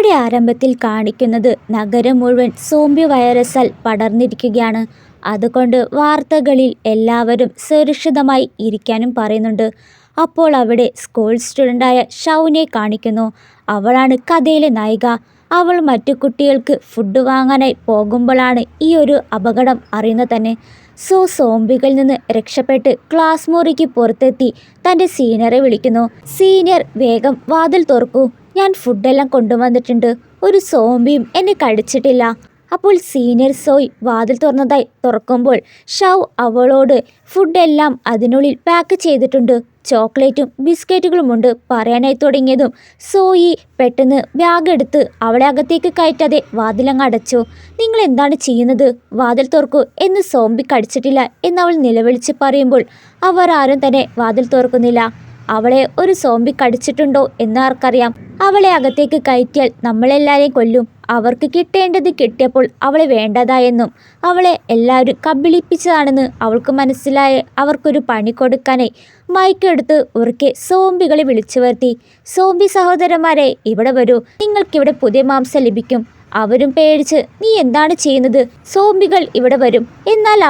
കഥയുടെ ആരംഭത്തിൽ കാണിക്കുന്നത് നഗരം മുഴുവൻ സോംബി വൈറസാൽ പടർന്നിരിക്കുകയാണ്. അതുകൊണ്ട് വാർത്തകളിൽ എല്ലാവരും സുരക്ഷിതമായി ഇരിക്കാനും പറയുന്നുണ്ട്. അപ്പോൾ അവിടെ സ്കൂൾ സ്റ്റുഡൻ്റായ ഷൗനെ കാണിക്കുന്നു. അവളാണ് കഥയിലെ നായിക. അവൾ മറ്റു കുട്ടികൾക്ക് ഫുഡ് വാങ്ങാനായി പോകുമ്പോഴാണ് ഈ ഒരു അപകടം അറിയുന്നത് തന്നെ. സോംബികളിൽ നിന്ന് രക്ഷപ്പെട്ട് ക്ലാസ് മുറിക്ക് പുറത്തെത്തി തൻ്റെ സീനിയറെ വിളിക്കുന്നു. സീനിയർ, വേഗം വാതിൽ തുറക്കൂ, ഞാൻ ഫുഡെല്ലാം കൊണ്ടുവന്നിട്ടുണ്ട്. ഒരു സോംബിയും എന്നെ കടിച്ചിട്ടില്ല. അപ്പോൾ സീനിയർ സോയ് വാതിൽ തുറക്കുമ്പോൾ ഷൗ അവളോട് ഫുഡെല്ലാം അതിനുള്ളിൽ പാക്ക് ചെയ്തിട്ടുണ്ട്, ചോക്ലേറ്റും ബിസ്ക്കറ്റുകളുമുണ്ട് പറയാനായി തുടങ്ങിയതും സോയി പെട്ടെന്ന് ബാഗ് എടുത്ത് അവളെ അകത്തേക്ക് കയറ്റാതെ വാതിലങ്ങ് അടച്ചു. നിങ്ങൾ എന്താണ് ചെയ്യുന്നത്? വാതിൽ തുറക്കൂ, എന്ന് സോംബി കടിച്ചിട്ടില്ല എന്നവൾ നിലവിളിച്ച് പറയുമ്പോൾ അവർ ആരും തന്നെ വാതിൽ തുറക്കുന്നില്ല. അവളെ ഒരു സോംബി കടിച്ചിട്ടുണ്ടോ എന്ന് ആർക്കറിയാം. അവളെ അകത്തേക്ക് കയറ്റിയാൽ നമ്മളെല്ലാവരെയും കൊല്ലും. അവർക്ക് കിട്ടേണ്ടത് കിട്ടിയപ്പോൾ അവളെ വേണ്ടതായെന്നും അവളെ എല്ലാവരും കബളിപ്പിച്ചതാണെന്ന് അവൾക്ക് മനസ്സിലായ അവർക്കൊരു പണി കൊടുക്കാനായി മൈക്കെടുത്ത് ഉറക്കെ സോംബികളെ വിളിച്ചു വരുത്തി. സോംബി സഹോദരന്മാരെ, ഇവിടെ വരൂ, നിങ്ങൾക്കിവിടെ പുതിയ മാംസം ലഭിക്കും. അവരും പേടിച്ച്, നീ എന്താണ് ചെയ്യുന്നത്? സോംബികൾ ഇവിടെ വരും. എന്നാൽ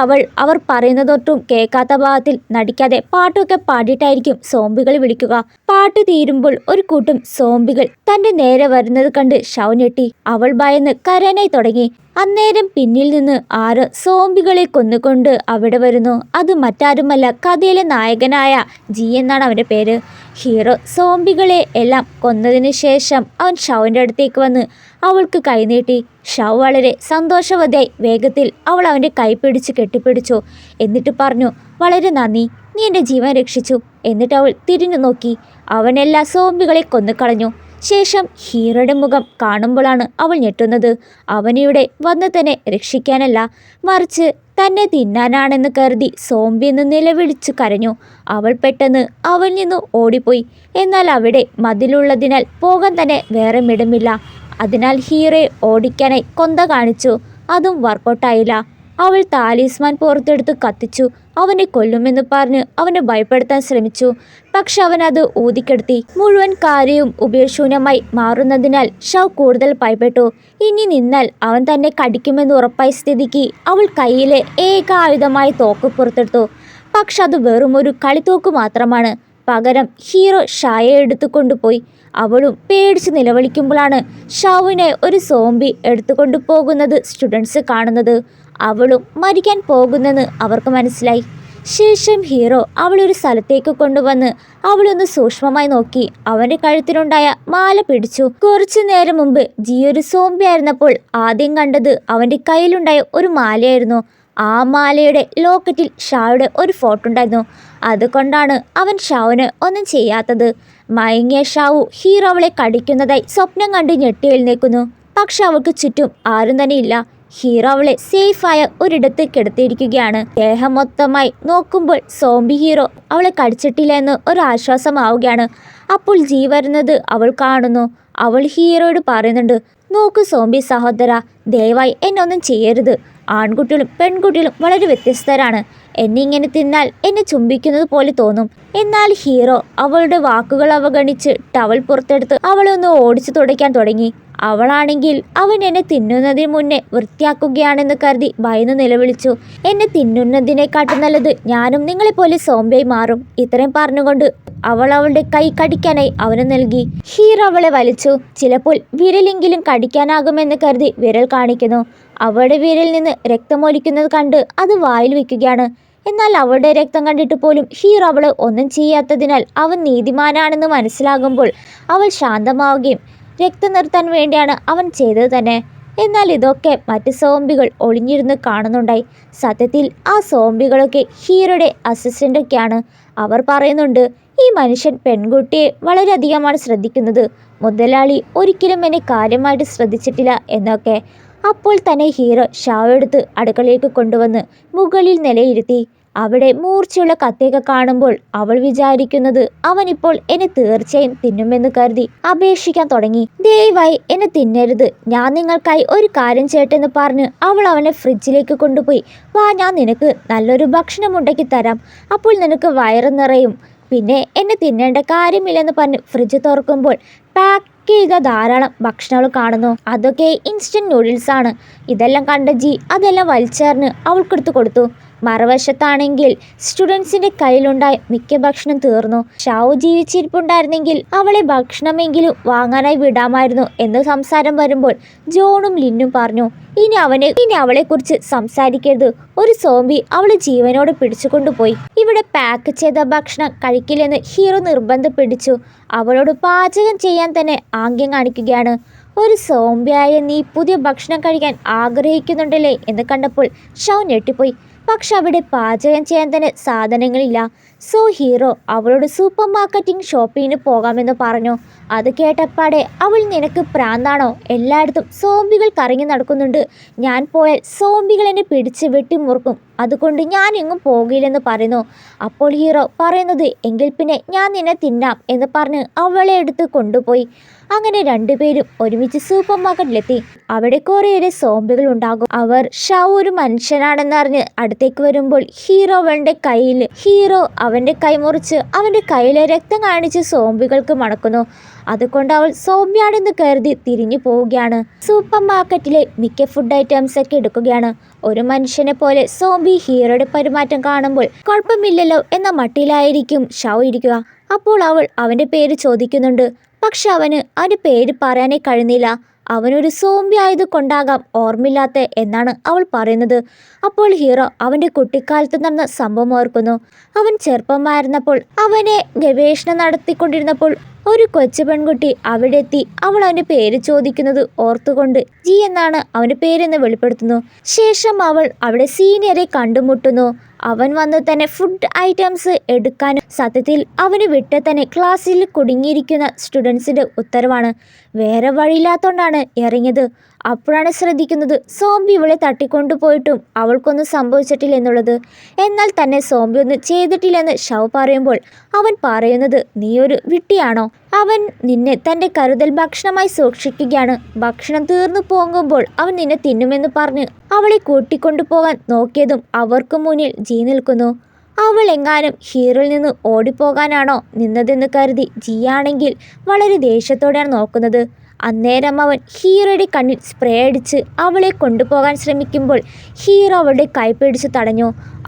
അവർ പറയുന്നതൊട്ടും കേൾക്കാത്ത ഭാഗത്തിൽ നടിക്കാതെ പാട്ടൊക്കെ പാടിയിട്ടായിരിക്കും സോംബികൾ വിളിക്കുക. പാട്ട് തീരുമ്പോൾ ഒരു കൂട്ടം സോംബികൾ തൻ്റെ നേരെ വരുന്നത് കണ്ട് ഷൗ ഞെട്ടി. അവൾ ഭയന്ന് കരയാനായി തുടങ്ങി. അന്നേരം പിന്നിൽ നിന്ന് ആറ് സോംബികളെ കൊന്നുകൊണ്ട് അവിടെ വരുന്നു. അത് മറ്റാരുമല്ല, കഥയിലെ നായകനായ ജി എന്നാണ് അവൻ്റെ പേര്. ഹീറോ സോംബികളെ എല്ലാം കൊന്നതിന് ശേഷം അവൻ ഷൗവിൻ്റെ അടുത്തേക്ക് വന്ന് അവൾക്ക് കൈനീട്ടി. ഷൗ വളരെ സന്തോഷവതിയായി വേഗത്തിൽ അവൾ അവൻ്റെ കൈ പിടിച്ച് കെട്ടിപ്പിടിച്ചു. എന്നിട്ട് പറഞ്ഞു, വളരെ നന്ദി, നീ എൻ്റെ ജീവൻ രക്ഷിച്ചു. എന്നിട്ട് അവൾ തിരിഞ്ഞു നോക്കി. അവൻ എല്ലാ സോംബികളെ കൊന്നുകളഞ്ഞു. ശേഷം ഹീറോയുടെ മുഖം കാണുമ്പോഴാണ് അവൾ ഞെട്ടുന്നത്. അവനിവിടെ വന്ന് തന്നെ രക്ഷിക്കാനല്ല, മറിച്ച് തന്നെ തിന്നാനാണെന്ന് കരുതി സോംബി എന്ന് നിലവിളിച്ചു കരഞ്ഞു. അവൾ പെട്ടെന്ന് അവനിൽ നിന്ന് ഓടിപ്പോയി. എന്നാൽ അവിടെ മതിലുള്ളതിനാൽ പോകാൻ തന്നെ വേറെ ഇടമില്ല. അതിനാൽ ഹീറോയെ ഓടിക്കാനായി കൊന്ത കാണിച്ചു. അതും വർക്കൗട്ടായില്ല. അവൾ താലിസ്മാൻ പുറത്തെടുത്ത് കത്തിച്ചു. അവനെ കൊല്ലുമെന്ന് പറഞ്ഞ് അവനെ ഭയപ്പെടുത്താൻ ശ്രമിച്ചു. പക്ഷെ അവൻ അത് ഊതിക്കെടുത്തി. മുഴുവൻ കാര്യവും ഉപേക്ഷൂന്യമായി മാറുന്നതിനാൽ ഷൗ കൂടുതൽ ഭയപ്പെട്ടു. ഇനി നിന്നാൽ അവൻ തന്നെ കടിക്കുമെന്ന് ഉറപ്പായ സ്ഥിതിക്ക് അവൾ കയ്യിലെ ഏക ആയുധമായി തോക്ക് പുറത്തെടുത്തു. പക്ഷെ അത് വെറും ഒരു കളിത്തോക്ക് മാത്രമാണ്. പകരം ഹീറോ ഷായെ എടുത്തു കൊണ്ടുപോയി. അവളും പേടിച്ച് നിലവിളിക്കുമ്പോഴാണ് ഷൗവിനെ ഒരു സോംബി എടുത്തുകൊണ്ടു പോകുന്നത് സ്റ്റുഡൻസ് കാണുന്നത്. അവളും മരിക്കാൻ പോകുന്നെന്ന് അവർക്ക് മനസ്സിലായി. ശേഷം ഹീറോ അവളൊരു സ്ഥലത്തേക്ക് കൊണ്ടുവന്ന് അവളൊന്ന് സൂക്ഷ്മമായി നോക്കി. അവൻ്റെ കഴുത്തിലുണ്ടായ മാല പിടിച്ചു. കുറച്ചു നേരം മുമ്പ് ജി ഒരു സോംബി ആയിരുന്നപ്പോൾ ആദ്യം കണ്ടത് അവൻ്റെ കയ്യിലുണ്ടായ ഒരു മാലയായിരുന്നു. ആ മാലയുടെ ലോക്കറ്റിൽ ഷായുടെ ഒരു ഫോട്ടോ ഉണ്ടായിരുന്നു. അതുകൊണ്ടാണ് അവൻ ഷാവിന് ഒന്നും ചെയ്യാത്തത്. മയങ്ങിയ ഷാവു ഹീറോ അവളെ കടിക്കുന്നതായി സ്വപ്നം കണ്ട് ഞെട്ടി എഴുന്നേൽക്കുന്നു. പക്ഷെ അവൾക്ക് ചുറ്റും ആരും തന്നെ ഇല്ല. ഹീറോ അവളെ സേഫായ ഒരിടത്ത് കിടത്തിയിരിക്കുകയാണ്. ദേഹം മൊത്തമായി നോക്കുമ്പോൾ സോംബി ഹീറോ അവളെ കടിച്ചിട്ടില്ല എന്ന് ഒരു ആശ്വാസമാവുകയാണ്. അപ്പോൾ ജി വരുന്നത് അവൾ കാണുന്നു. അവൾ ഹീറോയോട് പറയുന്നുണ്ട്, നോക്കൂ സോംബി സഹോദര, ദയവായി എന്നൊന്നും ചെയ്യരുത്. ആൺകുട്ടികളും പെൺകുട്ടികളും വളരെ വ്യത്യസ്തരാണ്. എന്നെ ഇങ്ങനെ തിന്നാൽ എന്നെ ചുംബിക്കുന്നത് പോലെ തോന്നും. എന്നാൽ ഹീറോ അവളുടെ വാക്കുകൾ അവഗണിച്ച് ടവൽ പുറത്തെടുത്ത് അവളെ ഒന്ന് ഓടിച്ചു തുടയ്ക്കാൻ തുടങ്ങി. അവളാണെങ്കിൽ അവൻ എന്നെ തിന്നുന്നതിന് മുന്നേ വൃത്തിയാക്കുകയാണെന്ന് കരുതി ഭയന്ന് നിലവിളിച്ചു. എന്നെ തിന്നുന്നതിനെക്കാട്ടും നല്ലത് ഞാനും നിങ്ങളെപ്പോലെ സോംബിയായി മാറും. ഇത്രയും പറഞ്ഞുകൊണ്ട് അവൾ അവളുടെ കൈ കടിക്കാനായി അവന് നൽകി. ഹീറോ അവളെ വലിച്ചു. ചിലപ്പോൾ വിരലെങ്കിലും കടിക്കാനാകുമെന്ന് കരുതി വിരൽ കാണിക്കുന്നു. അവളുടെ വിരലിൽ നിന്ന് രക്തമൊലിക്കുന്നത് കണ്ട് അത് വായിൽ വയ്ക്കുകയാണ്. എന്നാൽ അവളുടെ രക്തം കണ്ടിട്ട് പോലും ഹീറോ അവള് ഒന്നും ചെയ്യാത്തതിനാൽ അവൻ നീതിമാനാണെന്ന് മനസ്സിലാകുമ്പോൾ അവൾ ശാന്തമാവുകയും രക്തം നിർത്താൻ വേണ്ടിയാണ് അവൻ ചെയ്തത് തന്നെ. എന്നാൽ ഇതൊക്കെ മറ്റ് സോംബികൾ ഒളിഞ്ഞിരുന്ന് കാണുന്നുണ്ടായി. സത്യത്തിൽ ആ സോംബികളൊക്കെ ഹീറോയുടെ അസിസ്റ്റൻ്റൊക്കെയാണ്. അവർ പറയുന്നുണ്ട്, ഈ മനുഷ്യൻ പെൺകുട്ടിയെ വളരെയധികമാണ് ശ്രദ്ധിക്കുന്നത്. മുതലാളി ഒരിക്കലും എന്നെ കാര്യമായിട്ട് ശ്രദ്ധിച്ചിട്ടില്ല എന്നൊക്കെ. അപ്പോൾ തന്നെ ഹീറോ ഷാവ് എടുത്ത് അടുക്കളയിലേക്ക് കൊണ്ടുവന്ന് മുകളിൽ നിലയിരുത്തി. അവിടെ മൂർച്ചയുള്ള കത്തിയൊക്കെ കാണുമ്പോൾ അവൾ വിചാരിക്കുന്നത് അവനിപ്പോൾ എന്നെ തീർച്ചയായും തിന്നുമെന്ന് കരുതി അപേക്ഷിക്കാൻ തുടങ്ങി. ദയവായി എന്നെ തിന്നരുത്, ഞാൻ നിങ്ങൾക്കായി ഒരു കാര്യം ചെയ്യട്ടെന്ന് പറഞ്ഞ് അവൾ അവനെ ഫ്രിഡ്ജിലേക്ക് കൊണ്ടുപോയി. വാ, ഞാൻ നിനക്ക് നല്ലൊരു ഭക്ഷണം ഉണ്ടാക്കി തരാം, അപ്പോൾ നിനക്ക് വയറ് നിറയും. പിന്നെ എന്നെ തിന്നേണ്ട കാര്യമില്ലെന്ന് പറഞ്ഞ് ഫ്രിഡ്ജ് തുറക്കുമ്പോൾ പാക്ക് പാക്ക് ചെയ്ത ധാരാളം ഭക്ഷണങ്ങൾ കാണുന്നു. അതൊക്കെ ഇൻസ്റ്റന്റ് നൂഡിൽസ് ആണ്. ഇതെല്ലാം കണ്ട ജി അതെല്ലാം വലിച്ചെറിഞ്ഞ് അവൾക്കെടുത്ത് കൊടുത്തു. മറുവശത്താണെങ്കിൽ സ്റ്റുഡൻസിന്റെ കയ്യിലുണ്ടായ മിക്ക ഭക്ഷണം തീർന്നു. ഷാവു ജീവിച്ചിരിപ്പുണ്ടായിരുന്നെങ്കിൽ അവളെ ഭക്ഷണമെങ്കിലും വാങ്ങാനായി വിടാമായിരുന്നു എന്ന് സംസാരം വരുമ്പോൾ ജോണും ലിന്നും പറഞ്ഞു, ഇനി അവളെക്കുറിച്ച് സംസാരിക്കരുത്. ഒരു സോംബി അവളെ ജീവനോടെ പിടിച്ചുകൊണ്ടുപോയി. ഇവിടെ പാക്ക് ചെയ്ത ഭക്ഷണം കഴിക്കില്ലെന്ന് ഹീറോ നിർബന്ധം പിടിച്ചു. അവളോട് പാചകം ചെയ്യാൻ തന്നെ ആംഗ്യം കാണിക്കുകയാണ്. ഒരു സോംബിയായ നീ പുതിയ ഭക്ഷണം കഴിക്കാൻ ആഗ്രഹിക്കുന്നുണ്ടല്ലേ എന്ന് കണ്ടപ്പോൾ ഷാവു ഞെട്ടിപ്പോയി. പക്ഷെ അവിടെ പാചകം ചെയ്യാൻ തന്നെ സാധനങ്ങളില്ല. സോ ഹീറോ അവളോട് സൂപ്പർ മാർക്കറ്റിംഗ് ഷോപ്പിങ്ങിന് പോകാമെന്ന് പറഞ്ഞു. അത് കേട്ടപ്പാടെ അവൾ നിനക്ക് പ്രാന്താണോ? എല്ലായിടത്തും സോംബികൾ കറങ്ങി നടക്കുന്നുണ്ട്. ഞാൻ പോയാൽ സോംബികൾ എന്നെ പിടിച്ച് വെട്ടിമുറുക്കും. അതുകൊണ്ട് ഞാൻ എങ്ങും പോകില്ലെന്ന് പറയുന്നു. അപ്പോൾ ഹീറോ പറയുന്നത് എങ്കിൽ പിന്നെ ഞാൻ നിന്നെ തിന്നാം എന്ന് പറഞ്ഞ് അവളെ എടുത്ത് കൊണ്ടുപോയി. അങ്ങനെ രണ്ടുപേരും ഒരുമിച്ച് സൂപ്പർ മാർക്കറ്റിലെത്തി. അവിടെ കുറേയേറെ സോംബികൾ ഉണ്ടാകും. അവർ ഷാവു ഒരു മനുഷ്യനാണെന്നറിഞ്ഞ് അടുത്തേക്ക് വരുമ്പോൾ ഹീറോ അവൻ്റെ കൈ മുറിച്ച് അവൻ്റെ കയ്യിലെ രക്തം കാണിച്ച് സോംബികൾക്ക് മണക്കുന്നു. അതുകൊണ്ട് അവൾ സോംബിയാണെന്ന് കരുതി തിരിഞ്ഞു പോവുകയാണ്. സൂപ്പർ മാർക്കറ്റിലെ മിക്ക ഫുഡ് ഐറ്റംസ് ഒക്കെ എടുക്കുകയാണ്. ഒരു മനുഷ്യനെ പോലെ സോംബി ഹീറോയുടെ പെരുമാറ്റം കാണുമ്പോൾ കുഴപ്പമില്ലല്ലോ എന്ന മട്ടിലായിരിക്കും ഷാവു ഇരിക്കുക. അപ്പോൾ അവൾ അവൻ്റെ പേര് ചോദിക്കുന്നുണ്ട്. പക്ഷെ അവൻ്റെ പേര് പറയാനേ കഴിയുന്നില്ല. അവനൊരു സോംബി ആയത് കൊണ്ടാകാം ഓർമ്മയില്ലാത്ത എന്നാണ് അവൾ പറയുന്നത്. അപ്പോൾ ഹീറോ അവൻ്റെ കുട്ടിക്കാലത്ത് നടന്ന സംഭവം ഓർക്കുന്നു. അവൻ ചെറുപ്പമായിരുന്നപ്പോൾ അവനെ ഗവേഷണം നടത്തിക്കൊണ്ടിരുന്നപ്പോൾ ഒരു കൊച്ചു പെൺകുട്ടി അവിടെ എത്തി. അവൾ അവൻ്റെ പേര് ചോദിക്കുന്നത് ഓർത്തുകൊണ്ട് ജി എന്നാണ് അവൻ്റെ പേരെന്ന് വെളിപ്പെടുത്തുന്നു. ശേഷം അവൾ അവിടെ സീനിയറെ കണ്ടുമുട്ടുന്നു. അവൻ വന്ന് തന്നെ ഫുഡ് ഐറ്റംസ് എടുക്കാനും സത്യത്തിൽ അവന് വിട്ട് തന്നെ ക്ലാസ്സിൽ കുടുങ്ങിയിരിക്കുന്ന സ്റ്റുഡൻസിൻ്റെ ഉത്തരവാണ്. വേറെ വഴിയില്ലാത്തോണ്ടാണ് ഇറങ്ങിയത്. അപ്പോഴാണ് ശ്രദ്ധിക്കുന്നത് സോംബി ഇവളെ തട്ടിക്കൊണ്ടുപോയിട്ടും അവൾക്കൊന്നും സംഭവിച്ചിട്ടില്ല എന്നുള്ളത്. എന്നാൽ തന്നെ സോംബി ഒന്നും ചെയ്തിട്ടില്ലെന്ന് ഷാവു പറയുമ്പോൾ അവൻ പറയുന്നത് നീ ഒരു വിട്ടിയാണോ? അവൻ നിന്നെ തൻ്റെ കരുതൽ ഭക്ഷണമായി സൂക്ഷിക്കുകയാണ്. ഭക്ഷണം തീർന്നു പോകുമ്പോൾ അവൻ നിന്നെ തിന്നുമെന്ന് പറഞ്ഞ് അവളെ കൂട്ടിക്കൊണ്ടുപോകാൻ നോക്കിയതും അവർക്ക് മുന്നിൽ ജി നിൽക്കുന്നു. അവൾ എങ്ങാനും ഹീറോയിൽ നിന്ന് ഓടിപ്പോകാനാണോ നിന്നതെന്ന് കരുതി ജിയാണെങ്കിൽ വളരെ ദേഷ്യത്തോടെയാണ് നോക്കുന്നത്. അന്നേരം അവൻ ഹീറോയുടെ കണ്ണിൽ സ്പ്രേ അടിച്ച് അവളെ കൊണ്ടുപോകാൻ ശ്രമിക്കുമ്പോൾ ഹീറോ അവളുടെ കൈ പിടിച്ച് തടഞ്ഞു.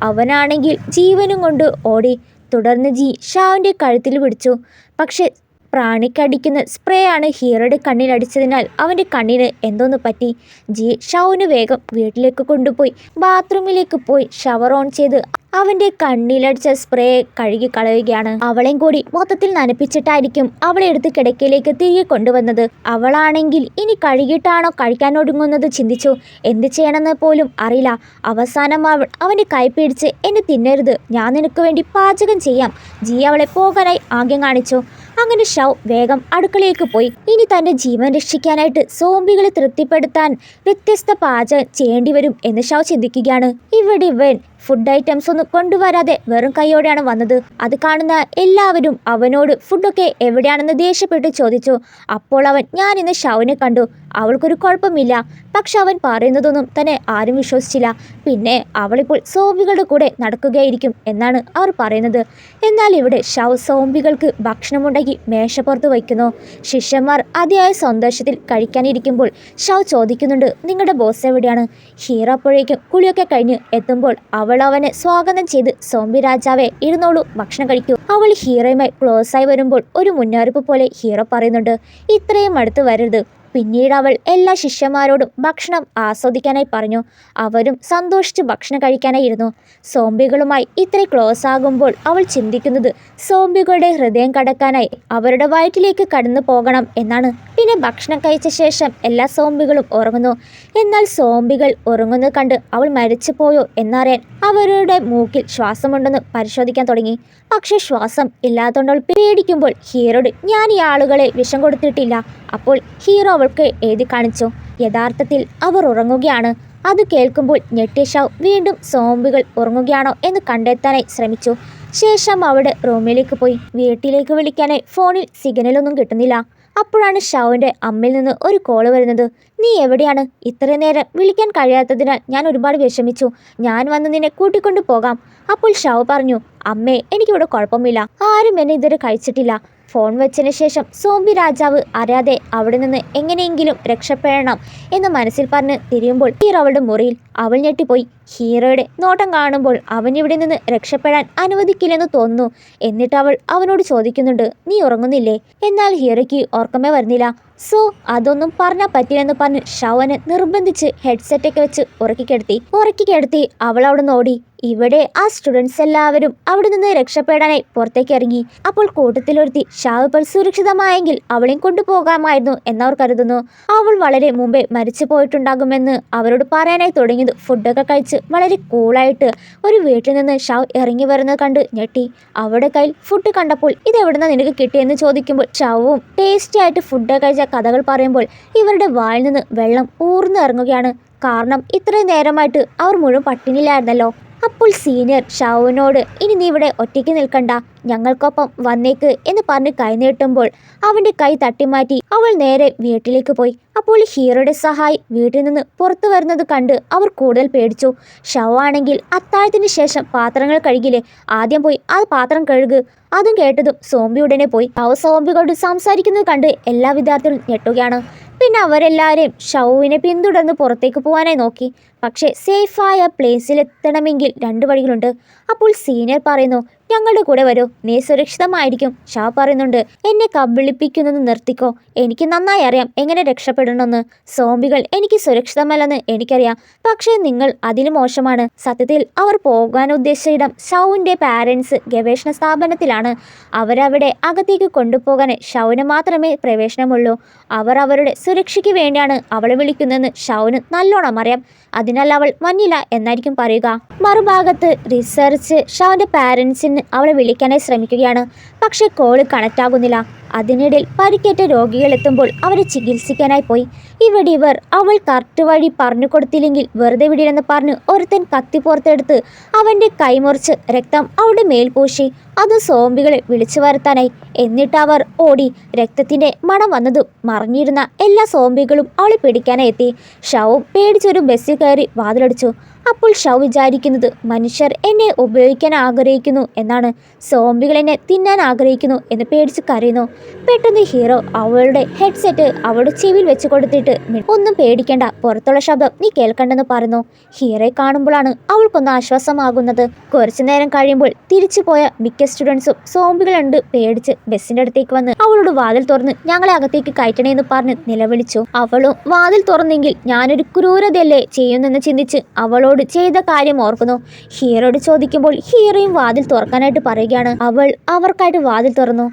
അവനാണെങ്കിൽ ജീവനും കൊണ്ട് ഓടി. തുടർന്ന് ജി ഷാവിൻ്റെ കഴുത്തിൽ പിടിച്ചു. പക്ഷെ പ്രാണിക്കടിക്കുന്ന സ്പ്രേ ആണ് ഹീറോയുടെ കണ്ണിൽ അടിച്ചതിനാൽ അവൻ്റെ കണ്ണിന് എന്തോന്ന് പറ്റി. ജി ഷാവിന് വേഗം വീട്ടിലേക്ക് കൊണ്ടുപോയി ബാത്റൂമിലേക്ക് പോയി ഷവർ ഓൺ ചെയ്ത് അവൻ്റെ കണ്ണിലടിച്ച സ്പ്രേ കഴുകി കളയുകയാണ്. അവളെയും കൂടി മൊത്തത്തിൽ നനപ്പിച്ചിട്ടായിരിക്കും അവളെ എടുത്ത് കിടക്കയിലേക്ക് തിരികെ കൊണ്ടുവന്നത്. അവളാണെങ്കിൽ ഇനി കഴുകിയിട്ടാണോ കഴിക്കാനൊടുങ്ങുന്നത് ചിന്തിച്ചു. എന്ത് ചെയ്യണമെന്ന് പോലും അറിയില്ല. അവസാനം അവൻ്റെ കൈ പിടിച്ച് എന്നെ തിന്നരുത്, ഞാൻ നിനക്ക് വേണ്ടി പാചകം ചെയ്യാം. ജി അവളെ പോകാനായി ആംഗ്യം കാണിച്ചു. അങ്ങനെ ഷാവു വേഗം അടുക്കളയിലേക്ക് പോയി. ഇനി തൻ്റെ ജീവൻ രക്ഷിക്കാനായിട്ട് സോംബികളെ തൃപ്തിപ്പെടുത്താൻ വ്യത്യസ്ത പാചകം ചെയ്യേണ്ടി വരും എന്ന് ഷാവു ചിന്തിക്കുകയാണ്. ഇവിടെ ഇവൻ ഫുഡ് ഐറ്റംസ് ഒന്നും കൊണ്ടുവരാതെ വെറും കൈയോടെയാണ് വന്നത്. അത് കാണുന്ന എല്ലാവരും അവനോട് ഫുഡൊക്കെ എവിടെയാണെന്ന് ദേഷ്യപ്പെട്ട് ചോദിച്ചു. അപ്പോൾ അവൻ ഞാൻ ഇന്ന് ഷാവിനെ കണ്ടു, അവൾക്കൊരു കുഴപ്പമില്ല. പക്ഷെ അവൻ പറയുന്നതൊന്നും തന്നെ ആരും വിശ്വസിച്ചില്ല. പിന്നെ അവളിപ്പോൾ സോംബികളുടെ കൂടെ നടക്കുകയായിരിക്കും എന്നാണ് അവർ പറയുന്നത്. എന്നാൽ ഇവിടെ ഷാവു സോംബികൾക്ക് ഭക്ഷണമുണ്ടാക്കി മേശപ്പുറത്ത് വയ്ക്കുന്നു. ശിഷ്യന്മാർ അതിയായ സന്തോഷത്തിൽ കഴിക്കാനിരിക്കുമ്പോൾ ഷാവു ചോദിക്കുന്നുണ്ട് നിങ്ങളുടെ ബോസ് എവിടെയാണ്? ഹീറോ അപ്പോഴേക്കും കുളിയൊക്കെ കഴിഞ്ഞ് എത്തുമ്പോൾ അവൾ അവനെ സ്വാഗതം ചെയ്ത് സോംബി രാജാവെ ഇരുന്നോളൂ, ഭക്ഷണം കഴിക്കൂ. അവൾ ഹീറോയുമായി ക്ലോസായി വരുമ്പോൾ ഒരു മുന്നറിയിപ്പ് പോലെ ഹീറോ പറയുന്നുണ്ട് ഇത്രയും അടുത്ത് വരരുത്. പിന്നീട് അവൾ എല്ലാ ശിഷ്യന്മാരോടും ഭക്ഷണം ആസ്വദിക്കാനായി പറഞ്ഞു. അവരും സന്തോഷിച്ച് ഭക്ഷണം കഴിക്കാനായി ഇരുന്നു. സോംബികളുമായി ഇത്ര ക്ലോസ് ആകുമ്പോൾ അവൾ ചിന്തിക്കുന്നത് സോംബികളുടെ ഹൃദയം കടക്കാനായി അവരുടെ വയറ്റിലേക്ക് കടന്നു പോകണം എന്നാണ്. പിന്നെ ഭക്ഷണം കഴിച്ച ശേഷം എല്ലാ സോംബികളും ഉറങ്ങുന്നു. എന്നാൽ സോംബികൾ ഉറങ്ങുന്നത് കണ്ട് അവൾ മരിച്ചു പോയോ എന്നറിയാൻ അവരുടെ മൂക്കിൽ ശ്വാസമുണ്ടെന്ന് പരിശോധിക്കാൻ തുടങ്ങി. പക്ഷെ ശ്വാസം ഇല്ലാത്തതുകൊണ്ട് അവൾ പേടിക്കുമ്പോൾ ഹീറോയോട് ഞാൻ ഈ ആളുകളെ വിഷം കൊടുത്തിട്ടില്ല. അപ്പോൾ ഹീറോ അവൾക്ക് എഴുതി കാണിച്ചു. യഥാർത്ഥത്തിൽ അവർ ഉറങ്ങുകയാണ്. അത് കേൾക്കുമ്പോൾ ഞെട്ടിയ ഷാവു വീണ്ടും സോംബികൾ ഉറങ്ങുകയാണോ എന്ന് കണ്ടെത്താനായി ശ്രമിച്ചു. ശേഷം അവിടെ റൂമിലേക്ക് പോയി. വീട്ടിലേക്ക് വിളിക്കാനായി ഫോണിൽ സിഗ്നലൊന്നും കിട്ടുന്നില്ല. അപ്പോഴാണ് ഷാവുവിൻ്റെ അമ്മയിൽ നിന്ന് ഒരു കോള് വരുന്നത്. നീ എവിടെയാണ്? ഇത്രയും നേരം വിളിക്കാൻ കഴിയാത്തതിനാൽ ഞാൻ ഒരുപാട് വിഷമിച്ചു. ഞാൻ വന്ന് നിന്നെ കൂട്ടിക്കൊണ്ടു പോകാം. അപ്പോൾ ഷാവു പറഞ്ഞു അമ്മേ എനിക്കിവിടെ കുഴപ്പമില്ല, ആരും എന്നെ ഇതുവരെ കഴിച്ചിട്ടില്ല. ഫോൺ വെച്ചതിന് ശേഷം സോംബി രാജാവ് അറിയാതെ അവിടെ നിന്ന് എങ്ങനെയെങ്കിലും രക്ഷപ്പെടണം എന്ന് മനസ്സിൽ പറഞ്ഞ് തിരിയുമ്പോൾ ഹീറോ അവളുടെ മുറിയിൽ. അവൾ ഞെട്ടിപ്പോയി. ഹീറോയുടെ നോട്ടം കാണുമ്പോൾ അവൻ ഇവിടെ നിന്ന് രക്ഷപ്പെടാൻ അനുവദിക്കില്ലെന്ന് തോന്നുന്നു. എന്നിട്ട് അവൾ അവനോട് ചോദിക്കുന്നുണ്ട്, നീ ഉറങ്ങുന്നില്ലേ? എന്നാൽ ഹീറോയ്ക്ക് ഓർക്കമേ വരുന്നില്ല. സോ അതൊന്നും പറഞ്ഞാൽ പറ്റില്ലെന്ന് പറഞ്ഞ് ഷവനെ നിർബന്ധിച്ച് ഹെഡ്സെറ്റൊക്കെ വെച്ച് ഉറക്കിക്കെടുത്തി അവൾ അവിടെ നിന്ന് ഓടി. ഇവിടെ ആ സ്റ്റുഡൻസ് എല്ലാവരും അവിടെ നിന്ന് രക്ഷപ്പെടാനായി പുറത്തേക്ക് ഇറങ്ങി. അപ്പോൾ കൂട്ടത്തിലൊരുത്തി ഷാവ് സുരക്ഷിതമായെങ്കിൽ അവളെയും കൊണ്ടുപോകാമായിരുന്നു എന്നവർ കരുതുന്നു. അവൾ വളരെ മുമ്പേ മരിച്ചു പോയിട്ടുണ്ടാകുമെന്ന് അവരോട് പറയാനായി തുടങ്ങിയത് ഫുഡൊക്കെ കഴിച്ച് വളരെ കൂളായിട്ട് ഒരു വീട്ടിൽ നിന്ന് ഷാവ് ഇറങ്ങി വരുന്നത് കണ്ട് ഞെട്ടി. അവരുടെ കയ്യിൽ ഫുഡ് കണ്ടപ്പോൾ ഇതെവിടുന്ന നിനക്ക് കിട്ടിയെന്ന് ചോദിക്കുമ്പോൾ ഷാവും ടേസ്റ്റി ആയിട്ട് ഫുഡ് കഴിച്ച കഥകൾ പറയുമ്പോൾ ഇവരുടെ വായിൽ നിന്ന് വെള്ളം ഊർന്നിറങ്ങുകയാണ്. കാരണം ഇത്രയും നേരമായിട്ട് അവർ മുഴുവൻ പട്ടിണിയിലായിരുന്നല്ലോ. അപ്പോൾ സീനിയർ ഷാവുവിനോട്, ഇനി നീ ഇവിടെ ഒറ്റയ്ക്ക് നിൽക്കണ്ട, ഞങ്ങൾക്കൊപ്പം വന്നേക്ക് എന്ന് പറഞ്ഞ് കൈ നീട്ടുമ്പോൾ അവൻ്റെ കൈ തട്ടിമാറ്റി അവൾ നേരെ വീട്ടിലേക്ക് പോയി. അപ്പോൾ ഹീറോയുടെ സഹായി വീട്ടിൽ നിന്ന് പുറത്തു വരുന്നത് കണ്ട് അവർ കൂടുതൽ പേടിച്ചു. ഷാവാണെങ്കിൽ അത്താഴത്തിന് ശേഷം പാത്രങ്ങൾ കഴുകില്ലേ, ആദ്യം പോയി ആ പാത്രം കഴുകു. അതും കേട്ടതും സോംബി ഉടനെ പോയി. സോംബികളോട് സംസാരിക്കുന്നത് കണ്ട് എല്ലാ വിദ്യാർത്ഥികളും ഞെട്ടുകയാണ്. പിന്നെ അവരെല്ലാവരെയും ഷൗവിനെ പിന്തുടർന്ന് പുറത്തേക്ക് പോകാനായി നോക്കി. പക്ഷേ സേഫായ പ്ലേസിലെത്തണമെങ്കിൽ 2 വഴികളുണ്ട്. അപ്പോൾ സീനിയർ പറയുന്നു, ഞങ്ങളുടെ കൂടെ വരൂ, നീ സുരക്ഷിതമായിരിക്കും. ഷാ പറയുന്നുണ്ട്, എന്നെ കബളിപ്പിക്കുന്നത് നിർത്തിക്കോ, എനിക്ക് നന്നായി അറിയാം എങ്ങനെ രക്ഷപ്പെടണമെന്ന്. സോംബികൾ എനിക്ക് സുരക്ഷിതമല്ലെന്ന് എനിക്കറിയാം, പക്ഷേ നിങ്ങൾ അതിലും മോശമാണ്. സത്യത്തിൽ അവർ പോകാൻ ഉദ്ദേശിച്ച ഇടം ഷൗവിൻ്റെ പാരൻസ് ഗവേഷണ സ്ഥാപനത്തിലാണ്. അവരവിടെ അകത്തേക്ക് കൊണ്ടുപോകാൻ ഷൗവിന് മാത്രമേ പ്രവേശനമുള്ളൂ. അവർ അവരുടെ സുരക്ഷയ്ക്ക് വേണ്ടിയാണ് അവളെ വിളിക്കുന്നതെന്ന് ഷൗവിന് നല്ലോണം അറിയാം. അതിനാൽ അവൾ മഞ്ഞില്ല എന്നായിരിക്കും പറയുക. മറുഭാഗത്ത് റിസർച്ച് ഷാവിൻ്റെ പാരൻസിന് അവളെ വിളിക്കാനായി ശ്രമിക്കുകയാണ്. പക്ഷേ കോള് കണക്റ്റ് ആകുന്നില്ല. അതിനിടയിൽ പരിക്കേറ്റ രോഗികൾ എത്തുമ്പോൾ അവരെ ചികിത്സിക്കാനായി പോയി. ഇവിടെ ഇവർ അവൾ കറക്റ്റ് വഴി പറഞ്ഞു കൊടുത്തില്ലെങ്കിൽ വെറുതെ വിടില്ലെന്ന് പറഞ്ഞ് ഒരുത്തൻ കത്തി പുറത്തെടുത്ത് അവൻ്റെ കൈമുറിച്ച് രക്തം അവളുടെ മേൽ പൂശി. അത് സോംബികളെ വിളിച്ചു വരുത്താനായി. എന്നിട്ട് അവർ ഓടി. രക്തത്തിൻ്റെ മണം വന്നതും മറിഞ്ഞിരുന്ന എല്ലാ സോംബികളും അവളെ പിടിക്കാനായി എത്തി. ഷവും പേടിച്ചൊരു ബസ്സിൽ കയറി വാതിലടിച്ചു. അപ്പോൾ ഷൗ വിചാരിക്കുന്നത് മനുഷ്യർ എന്നെ ഉപയോഗിക്കാൻ ആഗ്രഹിക്കുന്നു എന്നാണ്, സോംബികൾ എന്നെ തിന്നാൻ ആഗ്രഹിക്കുന്നു എന്ന് പേടിച്ച് കരയുന്നു. പെട്ടെന്ന് ഹീറോ അവളുടെ ഹെഡ്സെറ്റ് അവളുടെ ചെവിയിൽ വെച്ച് കൊടുത്തിട്ട്, ഒന്നും പേടിക്കേണ്ട, പുറത്തുള്ള ശബ്ദം നീ കേൾക്കണ്ടെന്ന് പറയുന്നു. ഹീറോയെ കാണുമ്പോഴാണ് അവൾക്കൊന്ന് ആശ്വാസമാകുന്നത്. കുറച്ചു നേരം കഴിയുമ്പോൾ തിരിച്ചു പോയ മിക്ക സ്റ്റുഡൻസും സോംബികളുണ്ട് പേടിച്ച് ബസ്സിൻ്റെ അടുത്തേക്ക് വന്ന് അവളോട് വാതിൽ തുറന്ന് ഞങ്ങളെ അകത്തേക്ക് കയറ്റണേ എന്ന് പറഞ്ഞ് നിലവിളിച്ചു. അവളും വാതിൽ തുറന്നെങ്കിൽ ഞാനൊരു ക്രൂരതയല്ലേ ചെയ്യുന്നെന്ന് ചിന്തിച്ച് അവളോട് ചെയ്ത കാര്യം ഓർക്കുന്നു. ഹീറോയോട് ചോദിക്കുമ്പോൾ ഹീറോയും വാതിൽ തുറക്കാനായിട്ട് പറയുകയാണ്. അവൾ അവർക്കായിട്ട് വാതിൽ തുറന്നു.